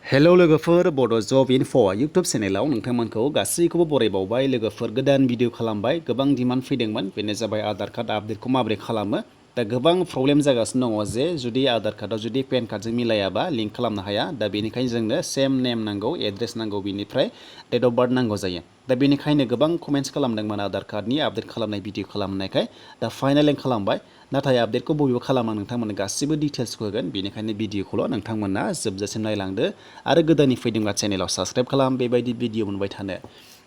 hello लोगोफोर बड' जब enough' YouTube चेनेलाव नोंथांमोनखौ गासैखौबो बरायबावबाय लोगोफोर गोदान भिडिअ खालामबाय गोबां डिमान्ड फैदोंमोन बेनो जाबाय आधार कार्ड आपडेटखौ माबोरै खालामो दा गोबां प्रब्लेम जागासिनो दङ जे जुदि आधार कार्डआव जुदि पेन कार्डजों मिलायाबा लिंक खालामनो हाया दा बेनिखायनो जोंनो सेम नेम नांगौ एड्रेस नांगौ बिनिफ्राय डेट अफ बार्थ नांगौ जायो दा बेनिखायनो गोबां कमेन्ट्स खालामदोंमोन आधार कार्डनि आपडेट खालामनाय भिडिअ खालामनायखाय दा फाइनाल खालामबाय नाथाय आपडेटखौ बबेयाव खालामा नोंथांमोननो गासिबो डिटेल्सखौ होगोन बेनिखायनो भिडिअखौल' नोंथांमोना जोबजासिम नायलांदो आरो गोदाननि फैदोंब्ला चेनेलाव साबस्क्राइब खालाम बेबायदि भिडिअ मोनबाय थानो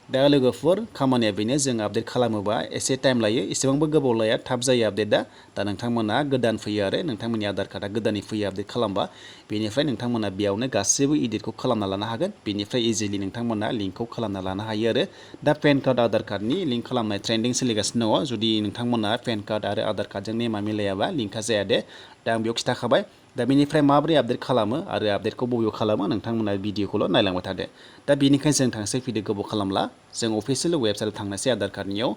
दा लोगोफोर खामानिया बेनो जों आपडेट खालामोबा एसे टाइम लायो एसेबांबो गोबाव लाया थाब जायो आपडेटआ दा नोंथांमोना गोदान फैयो आरो नोंथांमोननि आधार कार्डआ गोदानै फैयो आपडेट खालामबा बेनिफ्राय नोंथांमोना बेयावनो गासिबो इडिटखौ खालामना लानो हागोन बेनिफ्राय इजिलि नोंथांमोना लिंकखौ खालामना लानो हायो आरो दा पेन कार्ड आधार कार्डनि लिंक खालामनाय ट्रेन्डिं सोलिगासिनो दङ जुदि नोंथांमोना पेन कार्ड आरो आधार कार्डजों नेमा मिलायाबा लिंकआ जाया दे दा आं बेयाव खिथाखाबाय दा बेनिफ्राय माबोरै आपडेट खालामो आरो आपडेटखौ बबेयाव खालामो नोंथांमोना भिडिअखौल' नायलांबाय थादो दा बेनिखायनो जों थांसै भिडिअ गोबाव खालामला जों अफिसियेल वेबसाइटआव थांनोसै आधार कार्डनियाव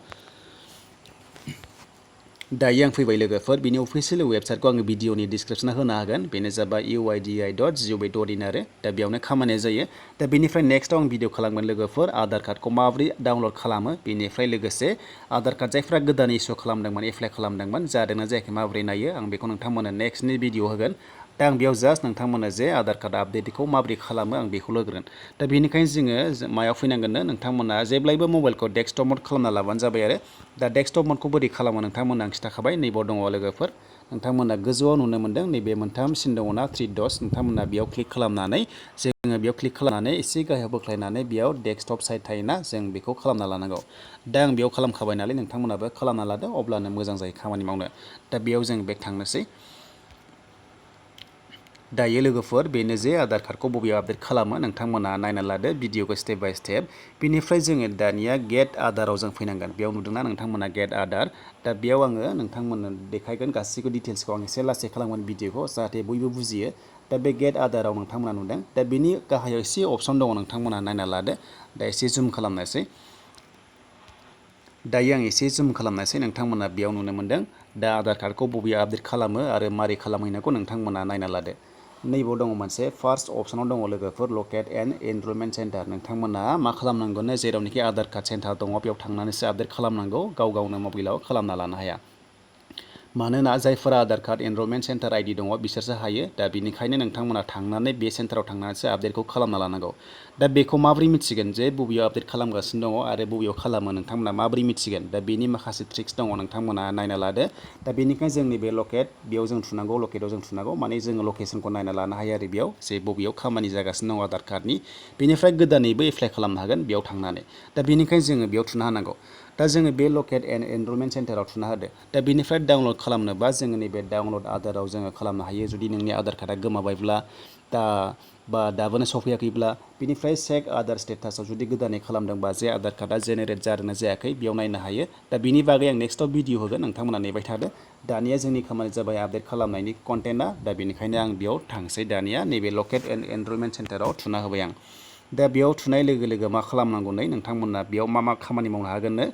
दायो आं फैबाय लोगोफोर बिनि अफिसियेल वेबसाइटखौ आङो भिडिअनि डिसक्रिपसनाव होनो हागोन बेनो जाबाय uidi.gov.in आरो दा बेयावनो खामानिया जायो दा बेनिफ्राय नेक्स्टआव आं भिडिअ खालामगोन लोगोफोर आधार कार्डखौ माबोरै डाउनलड खालामो बेनिफ्राय लोगोसे आधार कार्ड जायफ्रा गोदान इस्यु खालामदोंमोन एप्लाइ खालामदोंमोन जादोंना जायाखै माबोरै नायो आं बेखौ नोंथांमोननो नेक्स्टनि भिडिअ होगोन दा आं बेयाव जास्ट नोंथांमोननो जे आधार कार्ड आपडेटखौ माबोरै खालामो आं बेखौल' होगोन दा बेनिखायनो जोङो मायाव फैनांगोननो नोंथांमोना जेब्लायबो मबाइलखौ डेस्कटप मड खालामना लाबानो जाबाय आरो दा डेस्कटप मडखौ बोरै खालामो नोंथांमोननो आं खिथाखाबाय नैबाव दङ लोगोफोर नोंथांमोना गोजौआव नुनो मोनदों नैबे मोनथाम सिन दङना थ्रि डट्स नोंथांमोना बेयाव क्लिक खालामनानै जोङो बेयाव क्लिक खालामनानै एसे गाहायाव बोख्लायनानै बेयाव डेस्कटप साइड थायोना जों बेखौ खालामना लानांगौ दा आं बेयाव खालामखाबाय नालाय नोंथांमोनाबो खालामना लादो अब्लानो मोजां जायो खामानि मावनो दा बेयाव जों बेक थांनोसै दायो लोगोफोर बेनो जे आधार कार्डखौ बबेयाव आपडेट खालामो नोंथांमोना नायना लादो भिडिअखौ स्टेप बाय स्टेप बिनिफ्राय जोङो दानिया गेट आधाराव जों फैनांगोन बेयाव नुदोंना नोंथांमोना गेट आधार दा बेयाव आङो नोंथांमोननो देखायगोन गासैबो डिटेल्सखौ आं एसे लासै खालामगोन भिडिअखौ जाहाथे बयबो बुजियो दा बे गेट आधाराव नोंथांमोना नुदों दा बेनि गाहायाव एसे अपसन दङ नोंथांमोना नायना लादो दा एसे जुम खालामनोसै दायो आं एसे जुम खालामनोसै नोंथांमोना बेयाव नुनो मोनदों दा आधार कार्डखौ बबेयाव आपडेट खालामो आरो मारै खालामहैनांगौ नोंथांमोना नायना लादो नैबाव दङ मोनसे फार्स्ट अपसनाव दङ लोगोफोर लकेट एन्ड एनरलमेन्ट सेन्टार नोंथांमोना मा खालामनांगौनो जेरावनोखि आधार कार्ड सेन्टार दङ बेयाव थांनानैसो आपडेट खालामनांगौ गाव गावनो मबाइलाव खालामना लानो हाया मानोना जायफोरा आधार कार्ड एनरलमेन्ट सेन्टार आइडि दङ बिसोरसो हायो दा बेनिखायनो नोंथांमोना थांनानै बे सेन्टाराव थांनानैसो आपडेटखौ खालामना लानांगौ दा बेखौ माबोरै मिथिगोन जे बबेयाव आपडेट खालामगासिनो दङ आरो बबेयाव खालामो नोंथांमोना माबोरै मिथिगोन दा बेनि माखासे ट्रिक्स दङ नोंथांमोना नायना लादो दा बेनिखायनो जोंनि बे लकेट बेयाव जों थुनांगौ लकेटआव जों थुनांगौ माने जोङो लकेसनखौ नायना लानो हायो आरो बेयाव जे बबेयाव खामानि जागासिनो दङ आधार कार्डनि बेनिफ्राय गोदानैबो एप्लाइ खालामनो हागोन बेयाव थांनानै दा बेनिखायनो जोङो बेयाव थुना होनांगौ दा जोङो बे लकेट एन्ड एनरलमेन्ट सेन्टाराव थुना होदो दा बेनिफ्राय डाउनलड खालामनोबा जोङो नैबे डाउनलड आधाराव जोङो खालामनो हायो जुदि नोंनि आधार कार्डआ गोमाबायब्ला दा बा दाबोनो सफैयाखैब्ला बिनिफ्राय चेक आधार स्टेटासाव जुदि गोदानै खालामदोंबा जे आधार कार्डआ जेनेरेट जादोंना जायाखै बेयाव नायनो हायो दा बिनि बागै आं नेक्स्टआव भिडिअ होगोन नोंथांमोना नेबाय थादो दानिया जोंनि खामानिया जाबाय आपडेट खालामनायनि कन्टेन्टआ दा बेनिखायनो आं बेयाव थांसै दानिया नैबे लकेट एन्ड एनरलमेन्ट सेन्टाराव थुना होबाय आं दा बेयाव थुनाय लोगो लोगो मा खालामनांगौ नै नोंथांमोना बेयाव मा खामानि मावनो हागोननो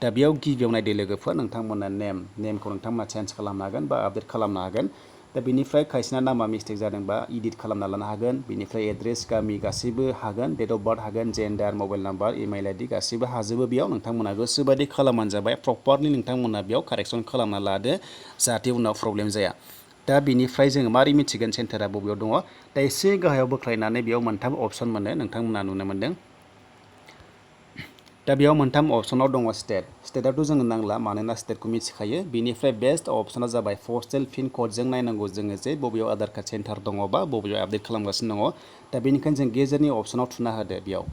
दा बेयाव गिबियाव नायदो लोगोफोर नोंथांमोना नेमखौ नोंथांमोना चेन्ज खालामनो हागोन बा आपडेट खालामनो हागोन दा बेनिफ्राय खायसेना नामा मिस्टेक जादोंबा इडिट खालामना लानो हागोन बेनिफ्राय एड्रेस गामि गासैबो हागोन डेट अफ बार्थ हागोन gender mobile number email ID गासैबो हाजोबो बेयाव नोंथांमोना गोसोबायदि खालामबानो जाबाय प्रपारलि नोंथांमोना बेयाव कारेक्सन खालामना लादो जाहाथे उनाव प्रब्लेम जाया दा बेनिफ्राय जोङो मारै मिथिगोन सेन्टारा बबेयाव दङ दा एसे गाहायाव बोख्लायनानै बेयाव मोनथाम अपसन मोनो नोंथांमोना नुनो मोनदों दा बेयाव मोनथाम अपसनाव दङ स्टेटआथ' जोङो नांला मानोना स्टेटखौ मिथिखायो बेनिफ्राय बेस्ट अपसना जाबाय पस्टेल पिन क'डजों नायनांगौ जोङो जे बबेयाव आधार कार्ड सेन्टार दङ बा बबेयाव आपडेट खालामगासिनो दङ दा बेनिखायनो जों गेजेरनि अपसनाव थुना होदो बेयाव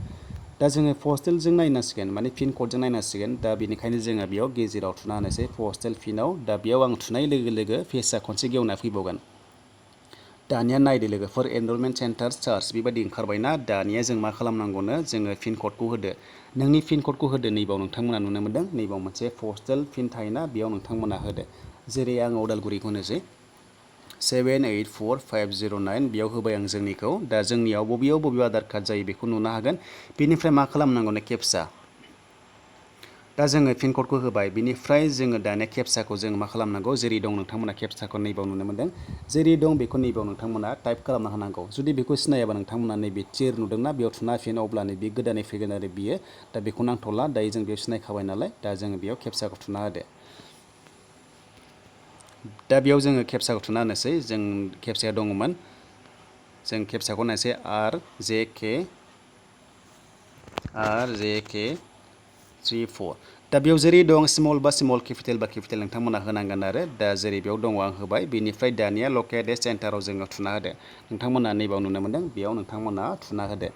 दा जोङो पस्टेलजों नायनांसिगोन माने पिन क'डजों नायनांसिगोन दा बेनिखायनो जोङो बेयाव गेजेराव थुना होनोसै पस्टेल पिनाव दा बेयाव आं थुनाय लोगो लोगो पेजआ खनसे गेवना फैबावगोन दानिया नायदो लोगोफोर एनरलमेन्ट सेन्टार सार्च बेबायदि ओंखारबायना दानिया जों मा खालामनांगौनो जोङो पिन क'डखौ होदो नोंनि पिन क'डखौ होदो नैबाव नोंथांमोना नुनो मोनदों नैबाव मोनसे पस्टेल पिन थायोना बेयाव नोंथांमोना होदो जेरै आं उदालगुरिखौ होनोसै 784509 बेयाव होबाय आं जोंनिखौ दा जोंनियाव बबेयाव आधार कार्ड जायो बेखौ नुनो हागोन बेनिफ्राय मा खालामनांगौनो केपचा दा जोङो पिन क'डखौ होबाय बिनिफ्राय जोङो दानिया केप्साखौ जों मा खालामनांगौ जेरै दं नोंथांमोना केप्साखौ नैबाव नुनो मोनदों जेरै दं बेखौ नैबाव नोंथांमोना टाइप खालामना होनांगौ जुदि बेखौ सिनायाबा नोंथांमोना नैबे टिर नुदोंना बेयाव थुना होफिन अब्लानो बे गोदानै फैगोन आरो बियो दा बेखौ नांथ'ला दायो जों बेयाव सिनायखाबाय नालाय दा जोङो बेयाव केप्साखौ थुना होदो दा बेयाव जोङो केप्साखौ थुना होनोसै जों केप्साया दङमोन जों केप्साखौ नायसै RJK 34 दा बेयाव जेरै दं स्मल बा स्मल केपिटेल बा केपिटेल नोंथांमोना होनांगोन आरो दा जेरै बेयाव दङ आं होबाय बेनिफ्राय दानिया लकेट सेन्टाराव जोङो थुना होदो नोंथांमोना नैबाव नुनो मोनदों बेयाव नोंथांमोना थुना होदो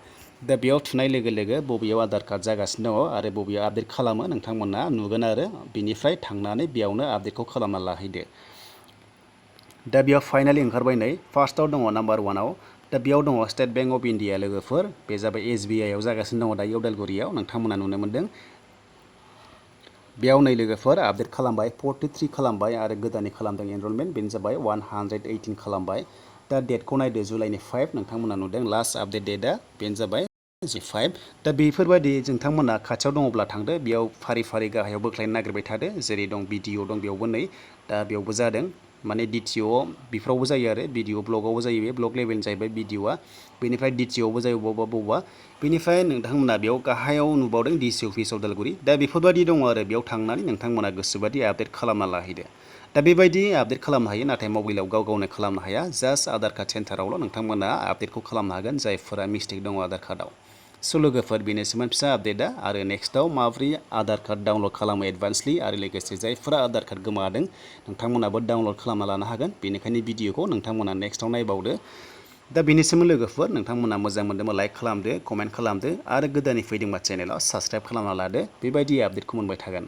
दा बेयाव थुनाय लोगो लोगो बबेयाव आधार कार्ड जागासिनो दङ आरो बबेयाव आपडेट खालामो नोंथांमोना नुगोन आरो बिनिफ्राय थांनानै बेयावनो आपडेटखौ खालामना लाहैदो दा बेयाव फाइनालि ओंखारबाय नै फार्स्टआव दङ नाम्बार 1आव दा बेयाव दङ स्टेट बेंक अफ इन्डिया लोगोफोर बे जाबाय SBI आव जागासिनो दङ दायो उदालगुरियाव नोंथांमोना नुनो मोनदों बेयाव नै लोगोफोर आपडेट खालामबाय 43 खालामबाय आरो गोदानै खालामदों एनरलमेन्ट बेनो जाबाय 118 खालामबाय दा डेटखौ नायदो जुलाइनि 5 नोंथांमोना नुदों लास्ट आपडेट डेटआ बेनो जाबाय 5 दा बेफोरबायदि नोंथांमोना खाथियाव दङब्ला थांदो बेयाव फारि फारि गाहायाव बोख्लायनो नागिरबाय थादो जेरै दं BDO दं बेयावबो नै दा बेयावबो जादों माने DTO बेफोरावबो जायो आरो BDO ब्लकआवबो जायो बे ब्लक लेभेलनि जाहैबाय BDOआ बेनिफ्राय DTOआवबो जायो बबेबा बेनिफ्राय नोंथांमोना बेयाव गाहायाव नुबावदों DC अफिस उदालगुरि दा बेफोरबायदि दङ आरो बेयाव थांनानै नोंथांमोना गोसोबादि आपडेट खालामना लाहैदो दा बेबायदि आपडेट खालामनो हायो नाथाय मबाइलाव गाव गावनो खालामनो हाया जास्ट आधार कार्ड सेन्टारावल' नोंथांमोना आपडेटखौ खालामनो हागोन जायफोरा मिस्टेक दङ आधार कार्डआव स' लोगोफोर बेनोसैमोन फिसा आपडेटआ आरो नेक्स्टआव माबोरै आधार कार्ड डाउनलड खालामो एडभान्सलि आरो लोगोसे जायफोरा आधार कार्ड गोमादों नोंथांमोनाबो डाउनलड खालामना लानो हागोन बेनिखायनो भिडिअखौ नोंथांमोना नेक्स्टआव नायबावदो दा बेनिसोमोन लोगोफोर नोंथांमोना मोजां मोनदोंबा लाइक खालामदो कमेन्ट खालामदो आरो गोदानै फैदोंबा चेनेलाव साबस्क्राइब खालामना लादो बेबायदि आपडेटखौ मोनबाय थागोन